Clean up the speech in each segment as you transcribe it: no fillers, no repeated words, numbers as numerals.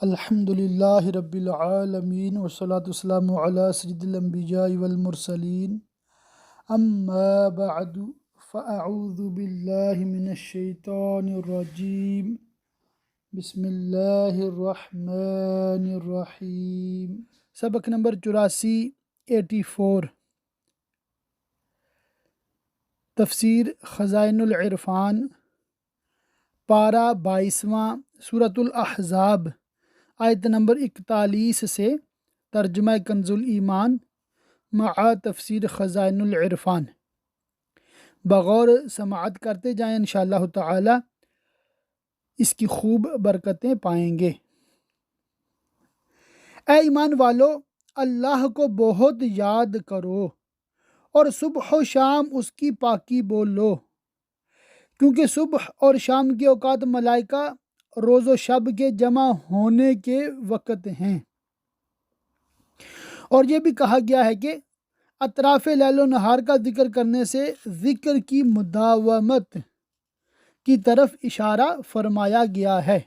الحمد للہ رب العالمین والصلاة والسلام علی سید الانبیاء والمرسلین اما بعد فاعوذ باللہ من الشیطان الرجیم بسم اللہ الرحمن الرحیم۔ سبق نمبر 84 تفسیر خزائن العرفان، پارہ 22واں، سورۃ الاحزاب، آیت نمبر 41 سے ترجمہ کنز الایمان مع تفسیر خزائن العرفان۔ بغور سماعت کرتے جائیں، انشاءاللہ تعالی اس کی خوب برکتیں پائیں گے۔ اے ایمان والو، اللہ کو بہت یاد کرو اور صبح و شام اس کی پاکی بولو، کیونکہ صبح اور شام کے اوقات ملائکہ روز و شب کے جمع ہونے کے وقت ہیں۔ اور یہ بھی کہا گیا ہے کہ اطراف لیل و نہار کا ذکر کرنے سے ذکر کی مداومت کی طرف اشارہ فرمایا گیا ہے۔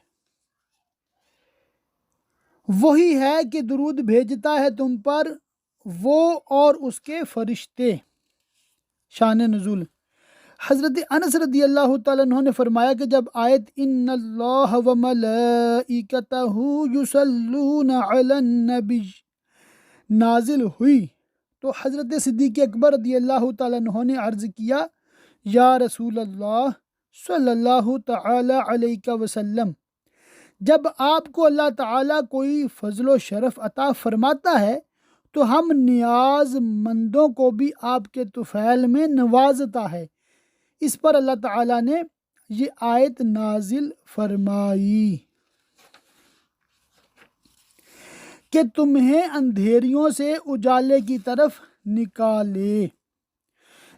وہی ہے کہ درود بھیجتا ہے تم پر، وہ اور اس کے فرشتے۔ شان نزول، حضرت انس رضی اللہ تعالیٰ عنہ نے فرمایا کہ جب آیت ان اللہ و ملائکتہ یصلون علی النبی نازل ہوئی تو حضرت صدیق اکبر رضی اللہ تعالیٰ عنہ نے عرض کیا، یا رسول اللہ صلی اللہ تعالی علیہ وسلم، جب آپ کو اللہ تعالیٰ کوئی فضل و شرف عطا فرماتا ہے تو ہم نیاز مندوں کو بھی آپ کے طفیل میں نوازتا ہے۔ اس پر اللہ تعالیٰ نے یہ آیت نازل فرمائی کہ تمہیں اندھیریوں سے اجالے کی طرف نکالے،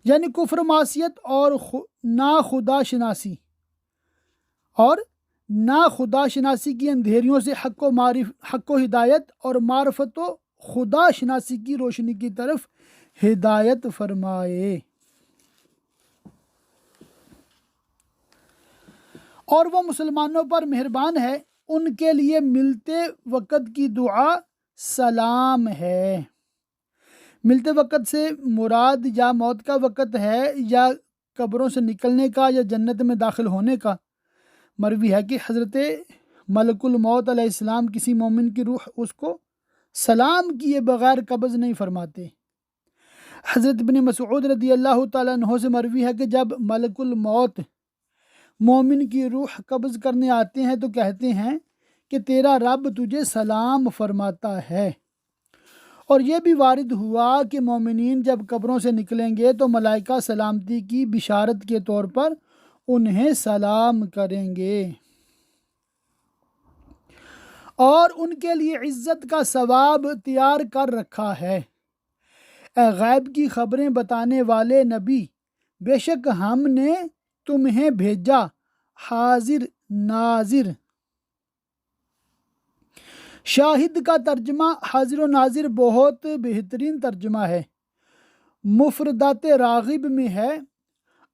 یعنی کفر معصیت اور ناخدا شناسی کی اندھیریوں سے حق و ہدایت اور معرفت و خدا شناسی کی روشنی کی طرف ہدایت فرمائے۔ اور وہ مسلمانوں پر مہربان ہے، ان کے لیے ملتے وقت کی دعا سلام ہے۔ ملتے وقت سے مراد یا موت کا وقت ہے یا قبروں سے نکلنے کا یا جنت میں داخل ہونے کا۔ مروی ہے کہ حضرت ملک الموت علیہ السلام کسی مومن کی روح اس کو سلام کیے بغیر قبض نہیں فرماتے۔ حضرت ابن مسعود رضی اللہ تعالیٰ عنہ سے مروی ہے کہ جب ملک الموت مومن کی روح قبض کرنے آتے ہیں تو کہتے ہیں کہ تیرا رب تجھے سلام فرماتا ہے۔ اور یہ بھی وارد ہوا کہ مومنین جب قبروں سے نکلیں گے تو ملائکہ سلامتی کی بشارت کے طور پر انہیں سلام کریں گے اور ان کے لیے عزت کا ثواب تیار کر رکھا ہے۔ اے غیب کی خبریں بتانے والے نبی، بے شک ہم نے تمہیں بھیجا حاضر ناظر۔ شاہد کا ترجمہ حاضر و ناظر بہت بہترین ترجمہ ہے۔ مفردات راغب میں ہے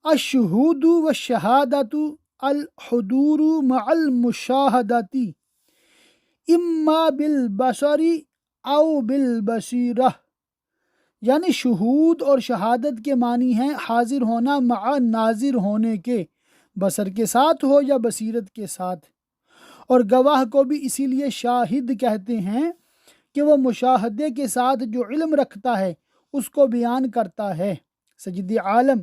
الشہود والشہادۃ الحضور مع المشاہدۃ اما بالبصر او بالبصیرہ، یعنی شہود اور شہادت کے معنی ہیں حاضر ہونا مع ناظر ہونے کے، بصر کے ساتھ ہو یا بصیرت کے ساتھ۔ اور گواہ کو بھی اسی لیے شاہد کہتے ہیں کہ وہ مشاہدے کے ساتھ جو علم رکھتا ہے اس کو بیان کرتا ہے۔ سید عالم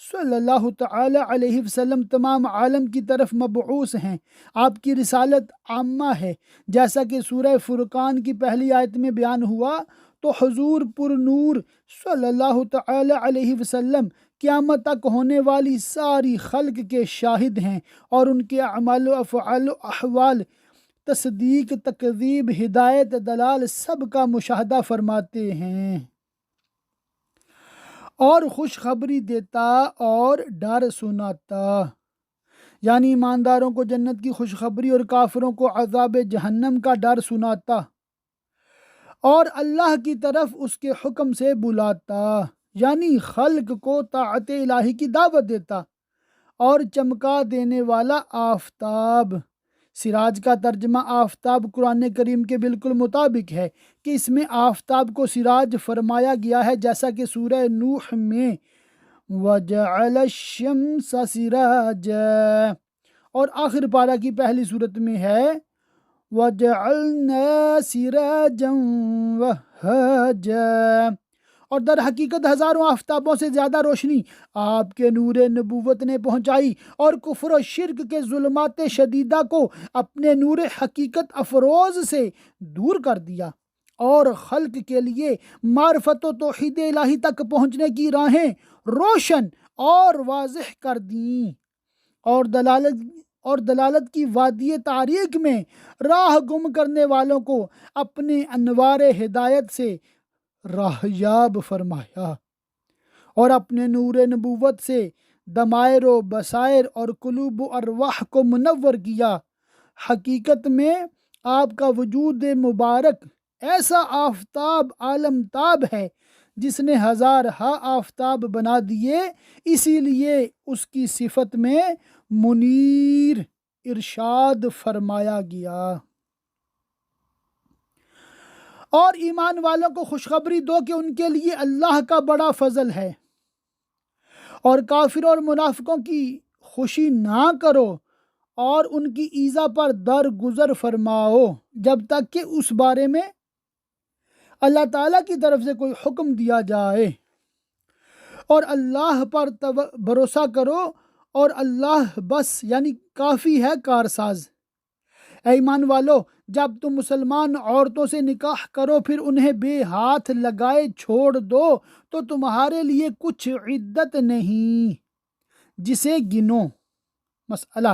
صلی اللہ تعالی علیہ وسلم تمام عالم کی طرف مبعوث ہیں، آپ کی رسالت عامہ ہے، جیسا کہ سورہ فرقان کی پہلی آیت میں بیان ہوا۔ تو حضور پر نور صلی اللہ تعالی علیہ وسلم قیامت تک ہونے والی ساری خلق کے شاہد ہیں، اور ان کے اعمال و افعال و احوال، تصدیق، تکذیب، ہدایت، دلال سب کا مشاہدہ فرماتے ہیں، اور خوشخبری دیتا اور ڈر سناتا، یعنی ایمانداروں کو جنت کی خوشخبری اور کافروں کو عذاب جہنم کا ڈر سناتا، اور اللہ کی طرف اس کے حکم سے بلاتا، یعنی خلق کو طاعت الہی کی دعوت دیتا، اور چمکا دینے والا آفتاب، سراج کا ترجمہ آفتاب قرآن کریم کے بالکل مطابق ہے کہ اس میں آفتاب کو سراج فرمایا گیا ہے، جیسا کہ سورہ نوح میں وَجَعَلَ الشَّمْسَ سِرَاجًا اور آخر پارہ کی پہلی صورت میں ہے وَجَعَلْنَا سِرَاجًا وَهَّاجًا، اور در حقیقت ہزاروں آفتابوں سے زیادہ روشنی آپ کے نور نبوت نے پہنچائی اور کفر و شرک کے ظلمات شدیدہ کو اپنے نور حقیقت افروز سے دور کر دیا اور خلق کے لیے معرفت و توحید الہی تک پہنچنے کی راہیں روشن اور واضح کر دیں، اور دلالت کی وادی تاریک میں راہ گم کرنے والوں کو اپنے انوار ہدایت سے راہیاب فرمایا اور اپنے نور نبوت سے دمائر و بصائر اور قلوب و ارواح کو منور کیا۔ حقیقت میں آپ کا وجود مبارک ایسا آفتاب عالم تاب ہے جس نے ہزارہا آفتاب بنا دیے، اسی لیے اس کی صفت میں منیر ارشاد فرمایا گیا۔ اور ایمان والوں کو خوشخبری دو کہ ان کے لیے اللہ کا بڑا فضل ہے، اور کافروں اور منافقوں کی خوشی نہ کرو اور ان کی ایذا پر درگزر فرماؤ جب تک کہ اس بارے میں اللہ تعالیٰ کی طرف سے کوئی حکم دیا جائے، اور اللہ پر بھروسہ کرو اور اللہ بس یعنی کافی ہے کارساز۔ اے ایمان والو، جب تم مسلمان عورتوں سے نکاح کرو پھر انہیں بے ہاتھ لگائے چھوڑ دو تو تمہارے لیے کچھ عدت نہیں جسے گنو۔ مسئلہ،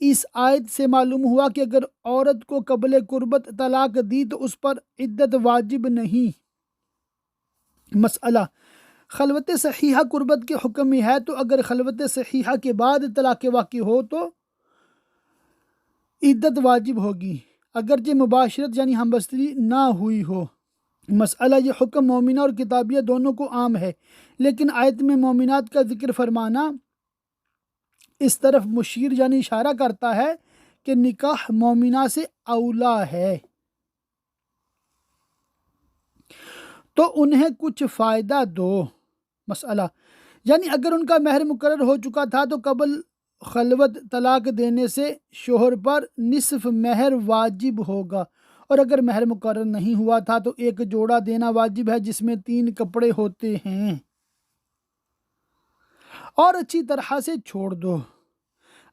اس آیت سے معلوم ہوا کہ اگر عورت کو قبل قربت طلاق دی تو اس پر عدت واجب نہیں۔ مسئلہ، خلوت صحیحہ قربت کے حکم میں ہے تو اگر خلوت صحیحہ کے بعد طلاق واقع ہو تو عدت واجب ہوگی اگرچہ مباشرت یعنی ہم بستری نہ ہوئی ہو۔ مسئلہ، یہ حکم مومنہ اور کتابیہ دونوں کو عام ہے، لیکن آیت میں مومنات کا ذکر فرمانا اس طرف مشیر یعنی اشارہ کرتا ہے کہ نکاح مومنہ سے اولا ہے، تو انہیں کچھ فائدہ دو۔ مسئلہ، یعنی اگر ان کا مہر مقرر ہو چکا تھا تو قبل خلوت طلاق دینے سے شوہر پر نصف مہر واجب ہوگا، اور اگر مہر مقرر نہیں ہوا تھا تو ایک جوڑا دینا واجب ہے جس میں 3 کپڑے ہوتے ہیں، اور اچھی طرح سے چھوڑ دو۔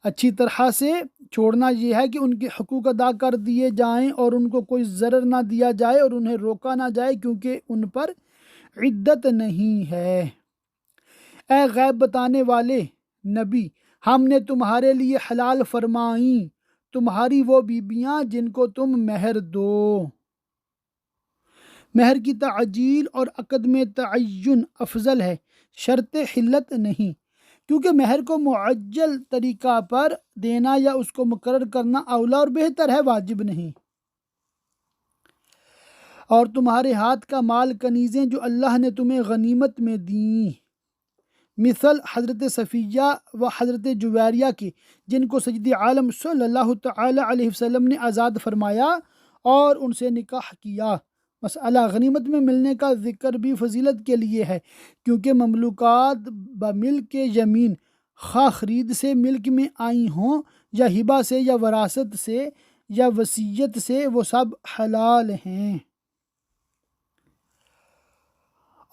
اچھی طرح سے چھوڑنا یہ ہے کہ ان کے حقوق ادا کر دیے جائیں اور ان کو کوئی ضرر نہ دیا جائے اور انہیں روکا نہ جائے کیونکہ ان پر عدت نہیں ہے۔ اے غیب بتانے والے نبی، ہم نے تمہارے لیے حلال فرمائیں تمہاری وہ بیبیاں جن کو تم مہر دو۔ مہر کی تعجیل اور عقد میں تعین افضل ہے، شرط حلت نہیں، کیونکہ مہر کو معجل طریقہ پر دینا یا اس کو مقرر کرنا اولا اور بہتر ہے، واجب نہیں۔ اور تمہارے ہاتھ کا مال کنیزیں جو اللہ نے تمہیں غنیمت میں دیں، مثل حضرت صفیہ و حضرت جویریہ کی، جن کو سید عالم صلی اللہ تعالی علیہ وسلم نے آزاد فرمایا اور ان سے نکاح کیا۔ مسئلہ، غنیمت میں ملنے کا ذکر بھی فضیلت کے لیے ہے کیونکہ مملوکات بملک یمین خواہ خرید سے ملک میں آئی ہوں یا ہبہ سے یا وراثت سے یا وصیت سے، وہ سب حلال ہیں۔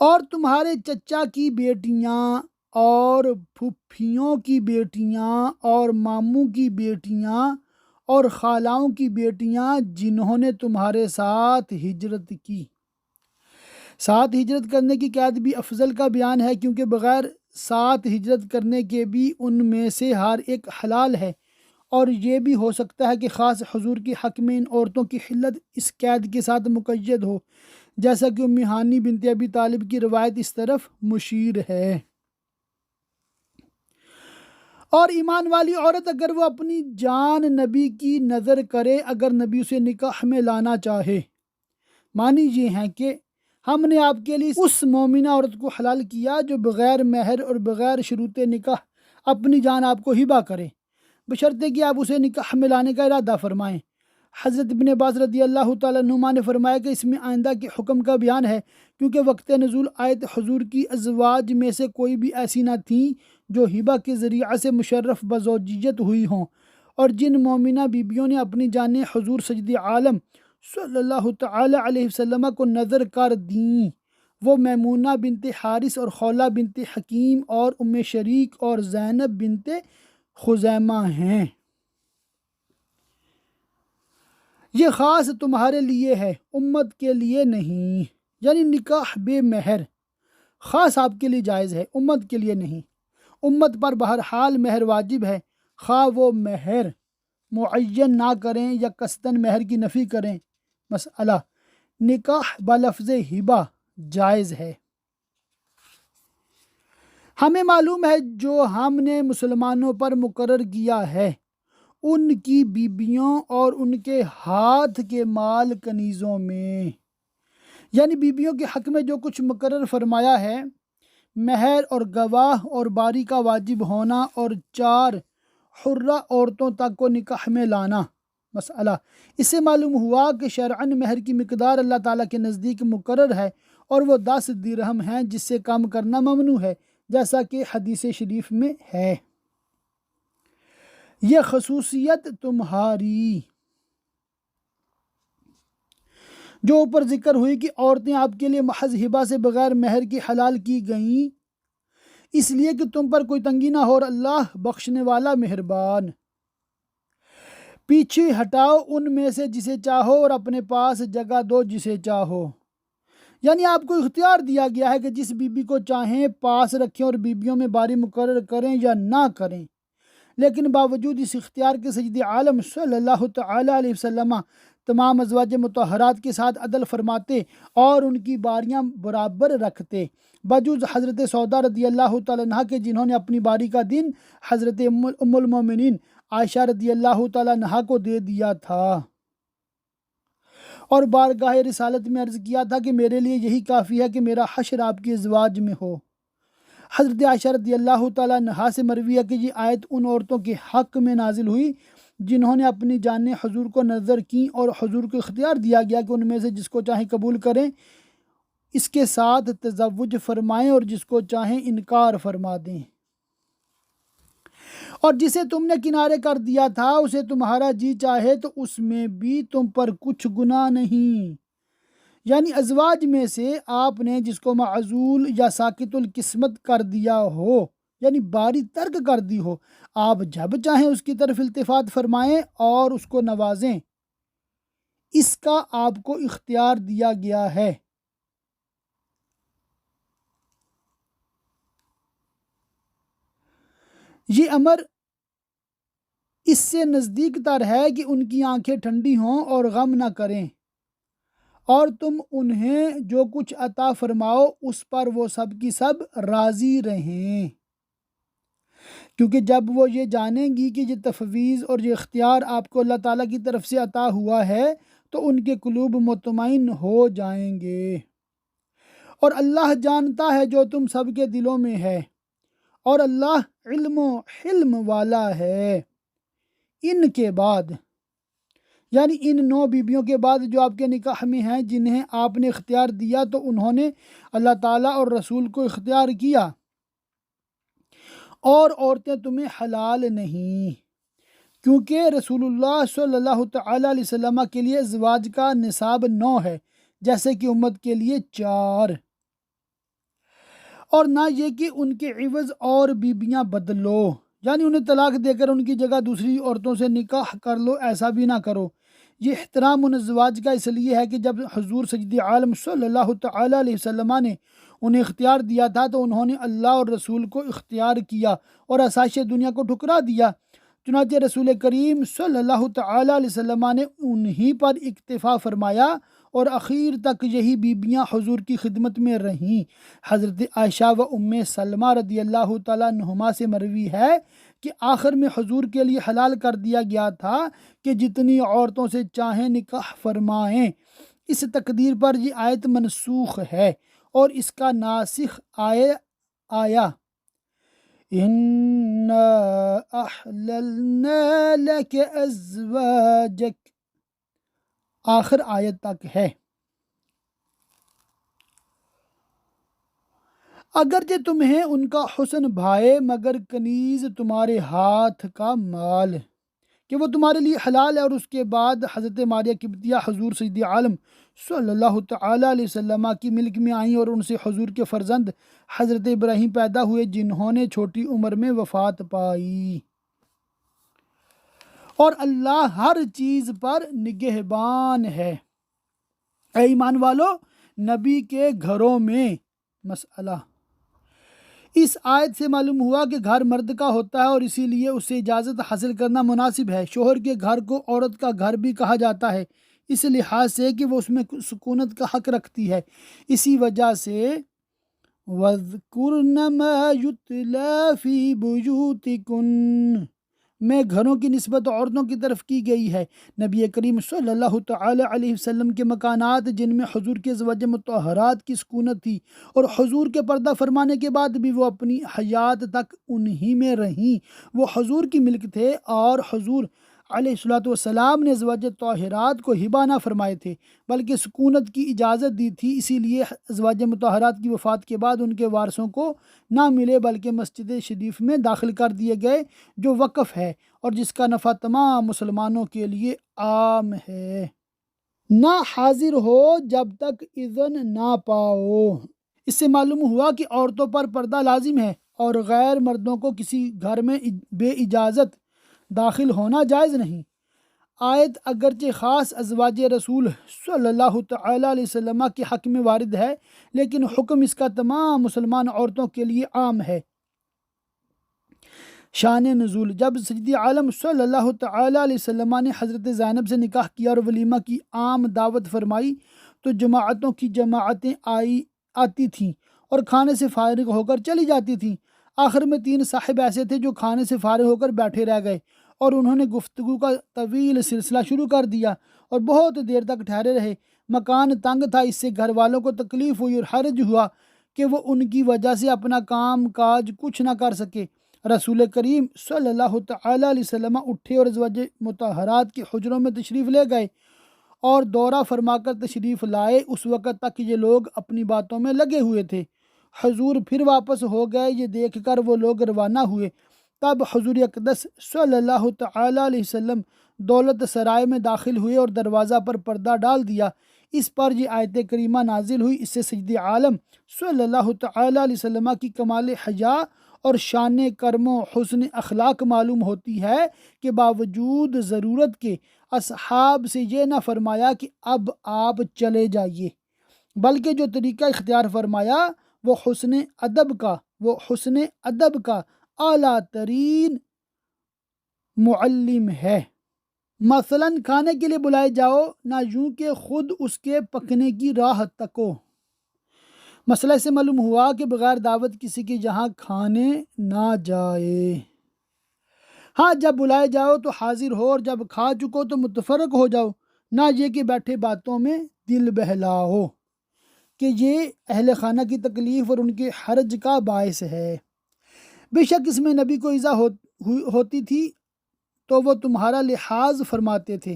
اور تمہارے چچا کی بیٹیاں اور پھپھیوں کی بیٹیاں اور ماموں کی بیٹیاں اور خالاؤں کی بیٹیاں جنہوں نے تمہارے ساتھ ہجرت کی۔ ساتھ ہجرت کرنے کی قید بھی افضل کا بیان ہے کیونکہ بغیر ساتھ ہجرت کرنے کے بھی ان میں سے ہر ایک حلال ہے، اور یہ بھی ہو سکتا ہے کہ خاص حضور کے حق میں ان عورتوں کی حلت اس قید کے ساتھ مقید ہو، جیسا کہ ام ہانی بنت ابی طالب کی روایت اس طرف مشیر ہے۔ اور ایمان والی عورت اگر وہ اپنی جان نبی کی نظر کرے اگر نبی اسے نکاح میں لانا چاہے، معنی یہ ہے کہ ہم نے آپ کے لیے اس مومنہ عورت کو حلال کیا جو بغیر مہر اور بغیر شروط نکاح اپنی جان آپ کو ہبہ کرے، بشرطے کہ آپ اسے نکاح میں لانے کا ارادہ فرمائیں۔ حضرت ابن عباس رضی اللہ تعالیٰ عنہما نے فرمایا کہ اس میں آئندہ کے حکم کا بیان ہے، کیونکہ وقت نزول آیت حضور کی ازواج میں سے کوئی بھی ایسی نہ تھیں جو ہبہ کے ذریعہ سے مشرف بزوجیت ہوئی ہوں، اور جن مومنہ بیبیوں نے اپنی جانیں حضور سید عالم صلی اللہ تعالیٰ علیہ وسلم کو نظر کر دیں وہ میمونہ بنت حارث اور خولہ بنت حکیم اور ام شریک اور زینب بنت خزیمہ ہیں۔ یہ خاص تمہارے لیے ہے، امت کے لیے نہیں، یعنی نکاح بے مہر خاص آپ کے لیے جائز ہے، امت کے لیے نہیں۔ امت پر بہرحال مہر واجب ہے، خواہ وہ مہر معین نہ کریں یا قصداً مہر کی نفی کریں۔ مسئلہ نکاح بلفظ ہبہ جائز ہے۔ ہمیں معلوم ہے جو ہم نے مسلمانوں پر مقرر کیا ہے، ان کی بیبیوں اور ان کے ہاتھ کے مال کنیزوں میں، یعنی بیبیوں کے حق میں جو کچھ مقرر فرمایا ہے، مہر اور گواہ اور باری کا واجب ہونا اور 4 حرہ عورتوں تک کو نکاح میں لانا۔ مسئلہ اس سے معلوم ہوا کہ شرعاً مہر کی مقدار اللہ تعالیٰ کے نزدیک مقرر ہے اور وہ 10 درہم ہیں، جس سے کم کرنا ممنوع ہے، جیسا کہ حدیث شریف میں ہے۔ یہ خصوصیت تمہاری جو اوپر ذکر ہوئی کہ عورتیں آپ کے لیے محض ہبہ سے بغیر مہر کی حلال کی گئیں، اس لیے کہ تم پر کوئی تنگی نہ ہو، اور اللہ بخشنے والا مہربان۔ پیچھے ہٹاؤ ان میں سے جسے چاہو اور اپنے پاس جگہ دو جسے چاہو، یعنی آپ کو اختیار دیا گیا ہے کہ جس بیوی کو چاہیں پاس رکھیں اور بیویوں میں باری مقرر کریں یا نہ کریں، لیکن باوجود اس اختیار کے سید عالم صلی اللہ تعالیٰ علیہ وسلم تمام ازواج مطہرات کے ساتھ عدل فرماتے اور ان کی باریاں برابر رکھتے، بجز حضرت سودا رضی اللہ تعالیٰ عنہ کے، جنہوں نے اپنی باری کا دن حضرت ام المومنین عائشہ رضی اللہ تعالیٰ عنہ کو دے دیا تھا، اور بارگاہ رسالت میں عرض کیا تھا کہ میرے لیے یہی کافی ہے کہ میرا حشر آپ کی ازواج میں ہو۔ حضرت عائشہ رضی اللہ تعالیٰ عنہ سے مروی ہے کہ یہ آیت ان عورتوں کے حق میں نازل ہوئی جنہوں نے اپنی جانیں حضور کو نظر کیں، اور حضور کو اختیار دیا گیا کہ ان میں سے جس کو چاہیں قبول کریں، اس کے ساتھ تزوج فرمائیں، اور جس کو چاہیں انکار فرما دیں، اور جسے تم نے کنارے کر دیا تھا اسے تمہارا جی چاہے تو اس میں بھی تم پر کچھ گناہ نہیں، یعنی ازواج میں سے آپ نے جس کو معزول یا ساکت القسمت کر دیا ہو، یعنی باری ترک کر دی ہو، آپ جب چاہیں اس کی طرف التفات فرمائیں اور اس کو نوازیں، اس کا آپ کو اختیار دیا گیا ہے۔ یہ امر اس سے نزدیک تر ہے کہ ان کی آنکھیں ٹھنڈی ہوں اور غم نہ کریں، اور تم انہیں جو کچھ عطا فرماؤ اس پر وہ سب کی سب راضی رہیں، کیونکہ جب وہ یہ جانیں گی کہ یہ تفویض اور یہ اختیار آپ کو اللہ تعالیٰ کی طرف سے عطا ہوا ہے تو ان کے قلوب مطمئن ہو جائیں گے، اور اللہ جانتا ہے جو تم سب کے دلوں میں ہے، اور اللہ علم و حلم والا ہے۔ ان کے بعد، یعنی ان 9 بیبیوں کے بعد جو آپ کے نکاح میں ہیں جنہیں آپ نے اختیار دیا، تو انہوں نے اللہ تعالیٰ اور رسول کو اختیار کیا، اور عورتیں تمہیں حلال نہیں، کیونکہ رسول اللہ صلی اللہ تعالیٰ علیہ وسلم کے لیے ازواج کا نصاب 9 ہے، جیسے کہ امت کے لیے 4، اور نہ یہ کہ ان کے عوض اور بیبیاں بدلو، یعنی انہیں طلاق دے کر ان کی جگہ دوسری عورتوں سے نکاح کر لو، ایسا بھی نہ کرو۔ یہ احترام ان ازواج کا اس لیے ہے کہ جب حضور سید عالم صلی اللہ تعالیٰ علیہ وسلم نے انہیں اختیار دیا تھا تو انہوں نے اللہ اور رسول کو اختیار کیا اور آسائش دنیا کو ٹھکرا دیا، چنانچہ رسول کریم صلی اللہ تعالیٰ علیہ وسلم نے انہی پر اکتفا فرمایا، اور اخیر تک یہی بیبیاں حضور کی خدمت میں رہیں۔ حضرت عائشہ و ام سلمہ رضی اللہ تعالیٰ عنہما سے مروی ہے کہ آخر میں حضور کے لیے حلال کر دیا گیا تھا کہ جتنی عورتوں سے چاہیں نکاح فرمائیں۔ اس تقدیر پر یہ آیت منسوخ ہے اور اس کا ناسخ آیا انا احللنا لک ازواجک، آخر آیت تک ہے۔ اگرچہ تمہیں ان کا حسن بھائے مگر کنیز تمہارے ہاتھ کا مال کہ وہ تمہارے لیے حلال ہے۔ اور اس کے بعد حضرت ماریہ قبطیہ حضور سید عالم صلی اللہ تعالیٰ علیہ وسلم کی ملک میں آئیں اور ان سے حضور کے فرزند حضرت ابراہیم پیدا ہوئے، جنہوں نے چھوٹی عمر میں وفات پائی۔ اور اللہ ہر چیز پر نگہبان ہے۔ اے ایمان والو، نبی کے گھروں میں مسئلہ، اس آیت سے معلوم ہوا کہ گھر مرد کا ہوتا ہے اور اسی لیے اس سے اجازت حاصل کرنا مناسب ہے۔ شوہر کے گھر کو عورت کا گھر بھی کہا جاتا ہے، اس لحاظ سے کہ وہ اس میں سکونت کا حق رکھتی ہے۔ اسی وجہ سے وَاذْكُرْنَ مَا يُتْلَى فِي بُيُوتِكُنَّ میں گھروں کی نسبت عورتوں کی طرف کی گئی ہے۔ نبی کریم صلی اللہ تعالی علیہ وسلم کے مکانات جن میں حضور کے ازواج مطہرات کی سکونت تھی اور حضور کے پردہ فرمانے کے بعد بھی وہ اپنی حیات تک انہی میں رہیں، وہ حضور کی ملک تھے اور حضور علیہ الصلوۃ والسلام نے ازواج طاہرات کو ہبہ نہ فرمائے تھے بلکہ سکونت کی اجازت دی تھی۔ اسی لیے ازواج مطہرات کی وفات کے بعد ان کے وارثوں کو نہ ملے بلکہ مسجد شریف میں داخل کر دیے گئے، جو وقف ہے اور جس کا نفع تمام مسلمانوں کے لیے عام ہے۔ نہ حاضر ہو جب تک اذن نہ پاؤ، اس سے معلوم ہوا کہ عورتوں پر پردہ لازم ہے اور غیر مردوں کو کسی گھر میں بے اجازت داخل ہونا جائز نہیں۔ آیت اگرچہ خاص ازواج رسول صلی اللہ تعالیٰ علیہ وسلم کے حق میں وارد ہے، لیکن حکم اس کا تمام مسلمان عورتوں کے لیے عام ہے۔ شان نزول، جب سید عالم صلی اللہ تعالیٰ علیہ وسلم نے حضرت زینب سے نکاح کیا اور ولیمہ کی عام دعوت فرمائی تو جماعتوں کی جماعتیں آتی تھیں اور کھانے سے فارغ ہو کر چلی جاتی تھیں۔ آخر میں 3 صاحب ایسے تھے جو کھانے سے فارغ ہو کر بیٹھے رہ گئے اور انہوں نے گفتگو کا طویل سلسلہ شروع کر دیا اور بہت دیر تک ٹھہرے رہے۔ مکان تنگ تھا، اس سے گھر والوں کو تکلیف ہوئی اور حرج ہوا کہ وہ ان کی وجہ سے اپنا کام کاج کچھ نہ کر سکے۔ رسول کریم صلی اللہ تعالیٰ علیہ وسلم اٹھے اور ازواج مطہرات کے حجروں میں تشریف لے گئے اور دورہ فرما کر تشریف لائے۔ اس وقت تک یہ لوگ اپنی باتوں میں لگے ہوئے تھے۔ حضور پھر واپس ہو گئے، یہ دیکھ کر وہ لوگ روانہ ہوئے۔ تب حضور اقدس صلی اللہ تعالیٰ علیہ وسلم دولت سرائے میں داخل ہوئے اور دروازہ پر پردہ ڈال دیا۔ اس پر یہ آیت کریمہ نازل ہوئی۔ اس سے سید عالم صلی اللہ تعالیٰ علیہ وسلم کی کمال حیا اور شان کرم و حسن اخلاق معلوم ہوتی ہے کہ باوجود ضرورت کے اصحاب سے یہ نہ فرمایا کہ اب آپ چلے جائیے، بلکہ جو طریقہ اختیار فرمایا وہ حسن ادب کا اعلیٰ ترین معلم ہے۔ مثلا کھانے کے لیے بلائے جاؤ، نہ یوں کہ خود اس کے پکنے کی راہ تکو۔ مسئلہ سے معلوم ہوا کہ بغیر دعوت کسی کے یہاں کھانے نہ جائے۔ ہاں، جب بلائے جاؤ تو حاضر ہو اور جب کھا چکو تو متفرق ہو جاؤ، نہ یہ کہ بیٹھے باتوں میں دل بہلاؤ کہ یہ اہل خانہ کی تکلیف اور ان کے حرج کا باعث ہے۔ بے شک اس میں نبی کو ایذا ہوتی تھی تو وہ تمہارا لحاظ فرماتے تھے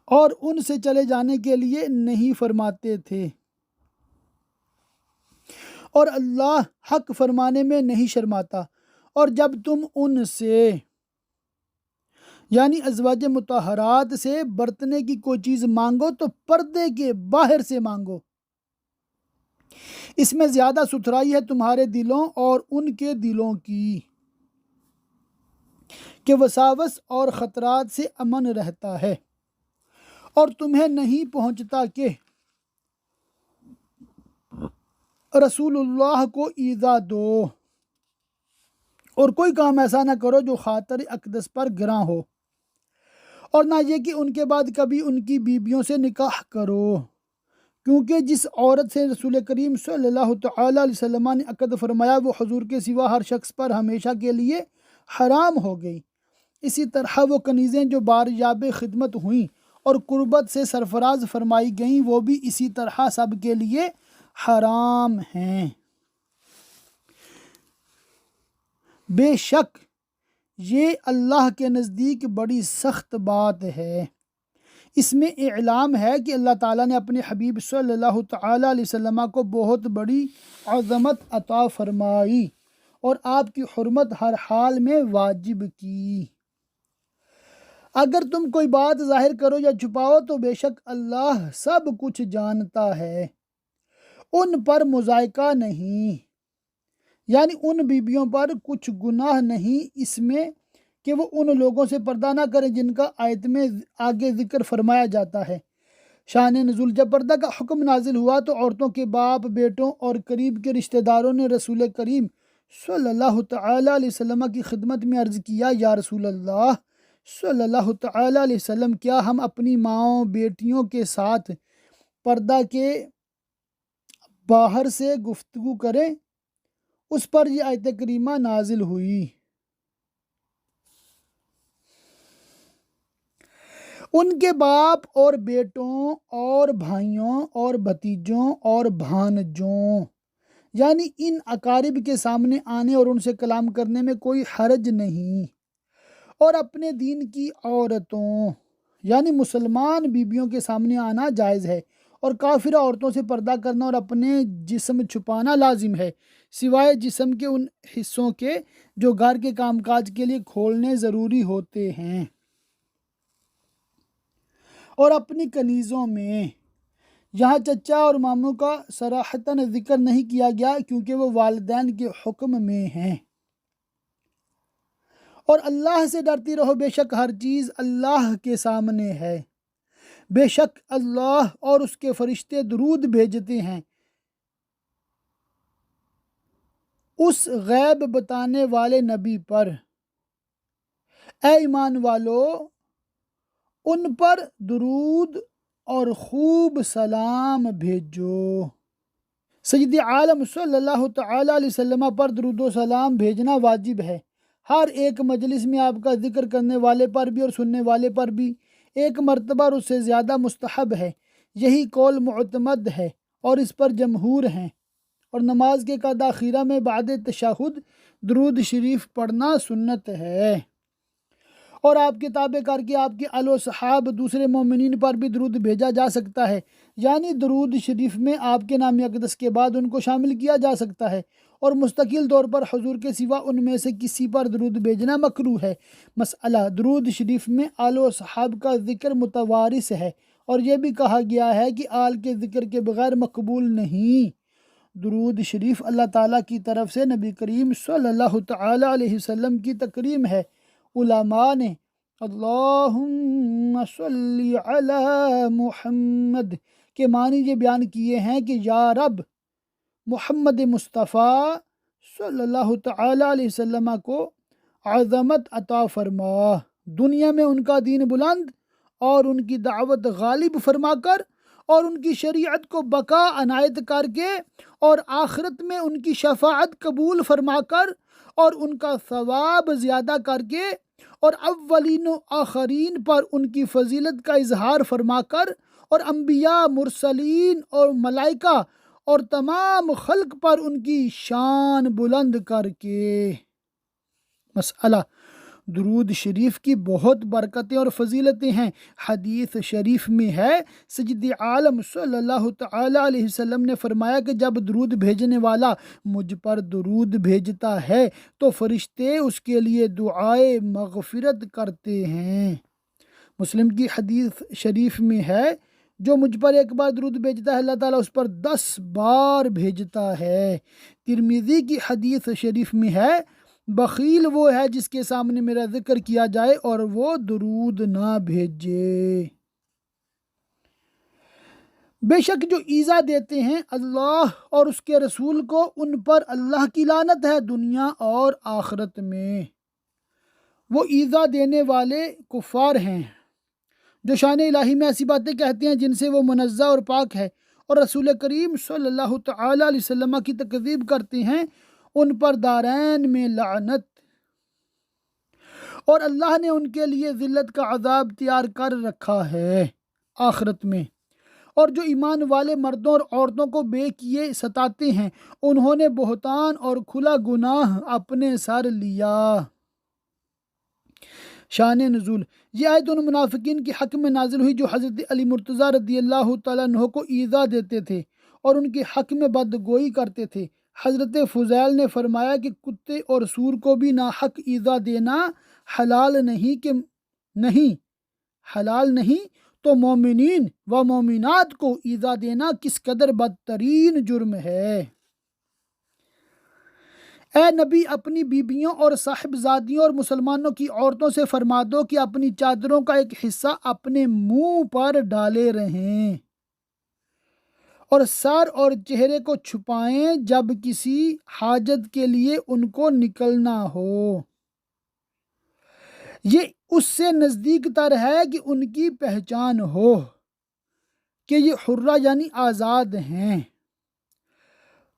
اور ان سے چلے جانے کے لیے نہیں فرماتے تھے، اور اللہ حق فرمانے میں نہیں شرماتا۔ اور جب تم ان سے یعنی ازواج مطہرات سے برتنے کی کوئی چیز مانگو تو پردے کے باہر سے مانگو، اس میں زیادہ ستھرائی ہے تمہارے دلوں اور ان کے دلوں کی، کہ وساوس اور خطرات سے امن رہتا ہے اور تمہیں نہیں پہنچتا کہ رسول اللہ کو ایذا دو، اور کوئی کام ایسا نہ کرو جو خاطر اقدس پر گراں ہو، اور نہ یہ کہ ان کے بعد کبھی ان کی بیویوں سے نکاح کرو، کیونکہ جس عورت سے رسول کریم صلی اللہ تعالیٰ علیہ وسلم نے عقد فرمایا وہ حضور کے سوا ہر شخص پر ہمیشہ کے لیے حرام ہو گئی۔ اسی طرح وہ کنیزیں جو باریاب خدمت ہوئیں اور قربت سے سرفراز فرمائی گئیں وہ بھی اسی طرح سب کے لیے حرام ہیں۔ بے شک یہ اللہ کے نزدیک بڑی سخت بات ہے۔ اس میں اعلام ہے کہ اللہ تعالیٰ نے اپنے حبیب صلی اللہ تعالیٰ علیہ وسلم کو بہت بڑی عظمت عطا فرمائی اور آپ کی حرمت ہر حال میں واجب کی۔ اگر تم کوئی بات ظاہر کرو یا چھپاؤ تو بے شک اللہ سب کچھ جانتا ہے۔ ان پر مضائقہ نہیں، یعنی ان بیبیوں پر کچھ گناہ نہیں اس میں کہ وہ ان لوگوں سے پردہ نہ کریں جن کا آیت میں آگے ذکر فرمایا جاتا ہے۔ شان نزول: جب پردہ کا حکم نازل ہوا تو عورتوں کے باپ، بیٹوں اور قریب کے رشتہ داروں نے رسول کریم صلی اللہ تعالیٰ علیہ وسلم کی خدمت میں عرض کیا، یا رسول اللہ صلی اللہ تعالیٰ علیہ وسلم، کیا ہم اپنی ماؤں بیٹیوں کے ساتھ پردہ کے باہر سے گفتگو کریں؟ اس پر یہ آیت کریمہ نازل ہوئی۔ ان کے باپ اور بیٹوں اور بھائیوں اور بھتیجوں اور بھانجوں، یعنی ان اقارب کے سامنے آنے اور ان سے کلام کرنے میں کوئی حرج نہیں، اور اپنے دین کی عورتوں یعنی مسلمان بیبیوں کے سامنے آنا جائز ہے، اور کافرہ عورتوں سے پردہ کرنا اور اپنے جسم چھپانا لازم ہے، سوائے جسم کے ان حصوں کے جو گھر کے کام کاج کے لیے کھولنے ضروری ہوتے ہیں۔ اور اپنی کنیزوں میں، یہاں چچا اور ماموں کا صراحتاً ذکر نہیں کیا گیا کیونکہ وہ والدین کے حکم میں ہیں۔ اور اللہ سے ڈرتی رہو، بے شک ہر چیز اللہ کے سامنے ہے، بے شک اللہ اور اس کے فرشتے درود بھیجتے ہیں اس غیب بتانے والے نبی پر۔ اے ایمان والو، ان پر درود اور خوب سلام بھیجو۔ سید عالم صلی اللہ تعالیٰ علیہ وسلم پر درود و سلام بھیجنا واجب ہے۔ ہر ایک مجلس میں آپ کا ذکر کرنے والے پر بھی اور سننے والے پر بھی ایک مرتبہ اور اس سے زیادہ مستحب ہے۔ یہی قول معتمد ہے اور اس پر جمہور ہیں۔ اور نماز کے قعدہ اخیرہ میں بعد تشہد درود شریف پڑھنا سنت ہے۔ اور آپ کے تابع کر کے آپ کے اہل و صحاب دوسرے مومنین پر بھی درود بھیجا جا سکتا ہے، یعنی درود شریف میں آپ کے نام اقدس کے بعد ان کو شامل کیا جا سکتا ہے، اور مستقل طور پر حضور کے سوا ان میں سے کسی پر درود بھیجنا مکروہ ہے۔ مسئلہ: درود شریف میں آل و صحاب کا ذکر متوارث ہے، اور یہ بھی کہا گیا ہے کہ آل کے ذکر کے بغیر مقبول نہیں۔ درود شریف اللہ تعالیٰ کی طرف سے نبی کریم صلی اللہ تعالیٰ علیہ وسلم کی تکریم ہے۔ علماء نے اللہم صلی علی محمد کے معنی یہ بیان کیے ہیں کہ یا رب محمد مصطفیٰ صلی اللہ تعالیٰ علیہ وسلم کو عظمت عطا فرما، دنیا میں ان کا دین بلند اور ان کی دعوت غالب فرما کر، اور ان کی شریعت کو بقا عنایت کر کے، اور آخرت میں ان کی شفاعت قبول فرما کر، اور ان کا ثواب زیادہ کر کے، اور اولین و آخرین پر ان کی فضیلت کا اظہار فرما کر، اور انبیاء، مرسلین اور ملائکہ اور تمام خلق پر ان کی شان بلند کر کے۔ مسئلہ: درود شریف کی بہت برکتیں اور فضیلتیں ہیں۔ حدیث شریف میں ہے، سید عالم صلی اللہ تعالیٰ علیہ وسلم نے فرمایا کہ جب درود بھیجنے والا مجھ پر درود بھیجتا ہے تو فرشتے اس کے لیے دعائے مغفرت کرتے ہیں۔ مسلم کی حدیث شریف میں ہے، جو مجھ پر ایک بار درود بھیجتا ہے اللہ تعالیٰ اس پر 10 بار بھیجتا ہے۔ ترمذی کی حدیث شریف میں ہے، بخیل وہ ہے جس کے سامنے میرا ذکر کیا جائے اور وہ درود نہ بھیجے۔ بے شک جو ایذا دیتے ہیں اللہ اور اس کے رسول کو، ان پر اللہ کی لعنت ہے دنیا اور آخرت میں۔ وہ ایذا دینے والے کفار ہیں جو شان الہی میں ایسی باتیں کہتے ہیں جن سے وہ منزہ اور پاک ہے، اور رسول کریم صلی اللہ تعالیٰ علیہ وسلم کی تکذیب کرتے ہیں، ان پر دارین میں لعنت، اور اللہ نے ان کے لیے ذلت کا عذاب تیار کر رکھا ہے آخرت میں۔ اور جو ایمان والے مردوں اور عورتوں کو بے کیے ستاتے ہیں انہوں نے بہتان اور کھلا گناہ اپنے سر لیا۔ شان نزول، یہ آیت ان منافقین کے حق میں نازل ہوئی جو حضرت علی مرتضیٰ رضی اللہ تعالیٰ عنہ کو ایذا دیتے تھے اور ان کے حق میں بدگوئی کرتے تھے۔ حضرت فضیل نے فرمایا کہ کتے اور سور کو بھی ناحق ایذا دینا حلال نہیں تو مومنین و مومنات کو ایذا دینا کس قدر بدترین جرم ہے۔ اے نبی، اپنی بیبیوں اور صاحبزادیوں اور مسلمانوں کی عورتوں سے فرما دو کہ اپنی چادروں کا ایک حصہ اپنے منہ پر ڈالے رہیں اور سر اور چہرے کو چھپائیں جب کسی حاجت کے لیے ان کو نکلنا ہو۔ یہ اس سے نزدیک تر ہے کہ ان کی پہچان ہو کہ یہ حرہ یعنی آزاد ہیں،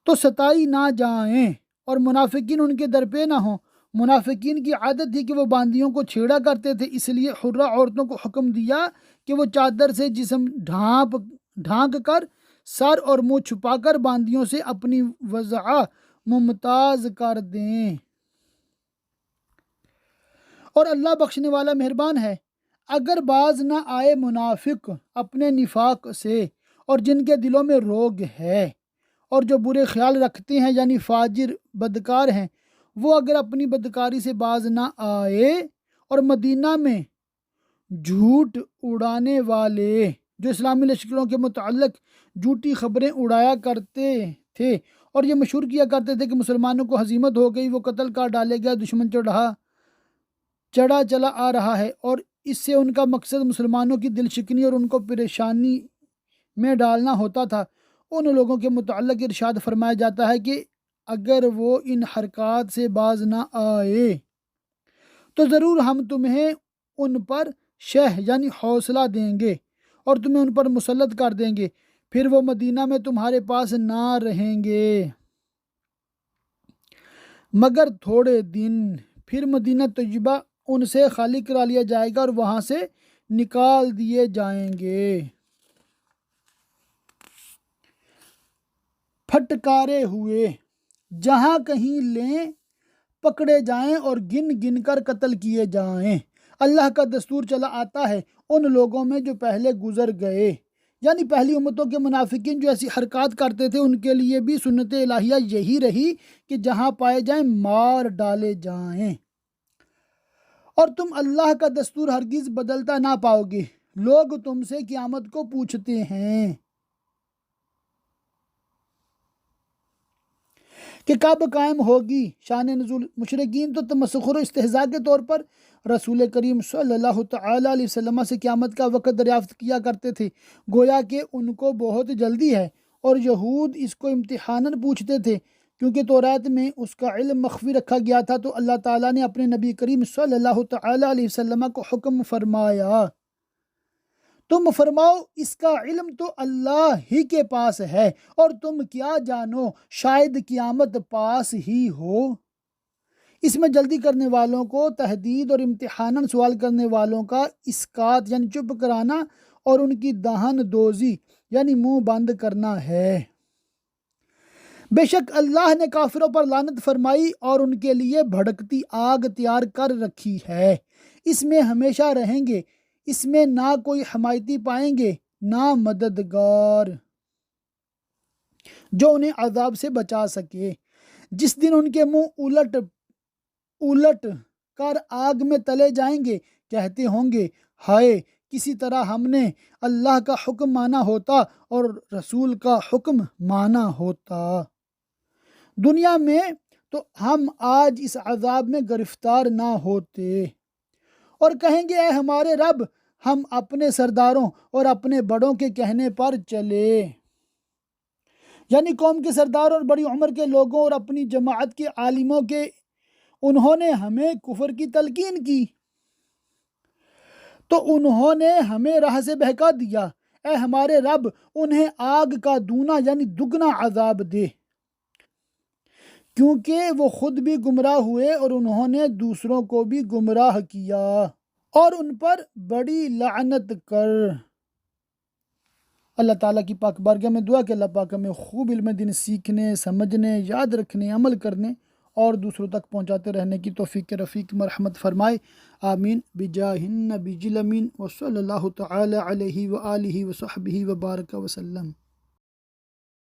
تو ستائی نہ جائیں اور منافقین ان کے در پہ نہ ہوں۔ منافقین کی عادت تھی کہ وہ باندیوں کو چھیڑا کرتے تھے، اس لیے حرہ عورتوں کو حکم دیا کہ وہ چادر سے جسم ڈھانک کر سر اور منہ چھپا کر باندیوں سے اپنی وضع ممتاز کر دیں، اور اللہ بخشنے والا مہربان ہے۔ اگر باز نہ آئے منافق اپنے نفاق سے اور جن کے دلوں میں روگ ہے اور جو برے خیال رکھتے ہیں یعنی فاجر بدکار ہیں، وہ اگر اپنی بدکاری سے باز نہ آئے اور مدینہ میں جھوٹ اڑانے والے جو اسلامی لشکروں کے متعلق جھوٹی خبریں اڑایا کرتے تھے اور یہ مشہور کیا کرتے تھے کہ مسلمانوں کو ہزیمت ہو گئی، وہ قتل کر ڈالے گیا، دشمن چڑھا چلا آ رہا ہے، اور اس سے ان کا مقصد مسلمانوں کی دل شکنی اور ان کو پریشانی میں ڈالنا ہوتا تھا، ان لوگوں کے متعلق ارشاد فرمایا جاتا ہے کہ اگر وہ ان حرکات سے باز نہ آئے تو ضرور ہم تمہیں ان پر شہ یعنی حوصلہ دیں گے اور تمہیں ان پر مسلط کر دیں گے، پھر وہ مدینہ میں تمہارے پاس نہ رہیں گے مگر تھوڑے دن، پھر مدینہ طیبہ ان سے خالی کرا لیا جائے گا اور وہاں سے نکال دیے جائیں گے۔ پھٹکارے ہوئے، جہاں کہیں لیں پکڑے جائیں اور گن گن کر قتل کیے جائیں۔ اللہ کا دستور چلا آتا ہے ان لوگوں میں جو پہلے گزر گئے، یعنی پہلی امتوں کے منافقین جو ایسی حرکات کرتے تھے، ان کے لیے بھی سنت الہیہ یہی رہی کہ جہاں پائے جائیں مار ڈالے جائیں، اور تم اللہ کا دستور ہرگز بدلتا نہ پاؤ گے۔ لوگ تم سے قیامت کو پوچھتے ہیں کہ کب قائم ہوگی۔ شان نزول، مشرکین تو تمسخر و استہزاء کے طور پر رسول کریم صلی اللہ تعالیٰ علیہ وسلم سے قیامت کا وقت دریافت کیا کرتے تھے، گویا کہ ان کو بہت جلدی ہے، اور یہود اس کو امتحاناً پوچھتے تھے کیونکہ تورات میں اس کا علم مخفی رکھا گیا تھا، تو اللہ تعالیٰ نے اپنے نبی کریم صلی اللہ تعالیٰ علیہ وسلم کو حکم فرمایا، تم فرماؤ اس کا علم تو اللہ ہی کے پاس ہے، اور تم کیا جانو شاید قیامت پاس ہی ہو۔ اس میں جلدی کرنے والوں کو تہدید اور امتحاناً سوال کرنے والوں کا اسکات یعنی چپ کرانا اور ان کی دہن دوزی یعنی منہ بند کرنا ہے۔ بے شک اللہ نے کافروں پر لعنت فرمائی اور ان کے لیے بھڑکتی آگ تیار کر رکھی ہے، اس میں ہمیشہ رہیں گے، اس میں نہ کوئی حمایتی پائیں گے نہ مددگار جو انہیں عذاب سے بچا سکے۔ جس دن ان کے منہ الٹ کر آگ میں تلے جائیں گے، کہتے ہوں گے ہائے کسی طرح ہم نے اللہ کا حکم مانا ہوتا اور رسول کا حکم مانا ہوتا، دنیا میں تو ہم آج اس عذاب میں گرفتار نہ ہوتے، اور کہیں گے اے ہمارے رب ہم اپنے سرداروں اور اپنے بڑوں کے کہنے پر چلے، یعنی قوم کے سردار اور بڑی عمر کے لوگوں اور اپنی جماعت کے عالموں کے، انہوں نے ہمیں کفر کی تلقین کی تو انہوں نے ہمیں راہ سے بہکا دیا، اے ہمارے رب انہیں آگ کا دونا یعنی دگنا عذاب دے، کیونکہ وہ خود بھی گمراہ ہوئے اور انہوں نے دوسروں کو بھی گمراہ کیا، اور ان پر بڑی لعنت کر۔ اللہ تعالیٰ کی پاک بارگاہ میں دعا کہ اللہ پاک ہمیں خوب علم دین سیکھنے، سمجھنے، یاد رکھنے، عمل کرنے اور دوسروں تک پہنچاتے رہنے کی توفیق رفیق مرحمت فرمائے، آمین بجاہ النبی الامین وصلی اللہ تعالی علیہ وآلہ وصحبہ وبارک وسلم۔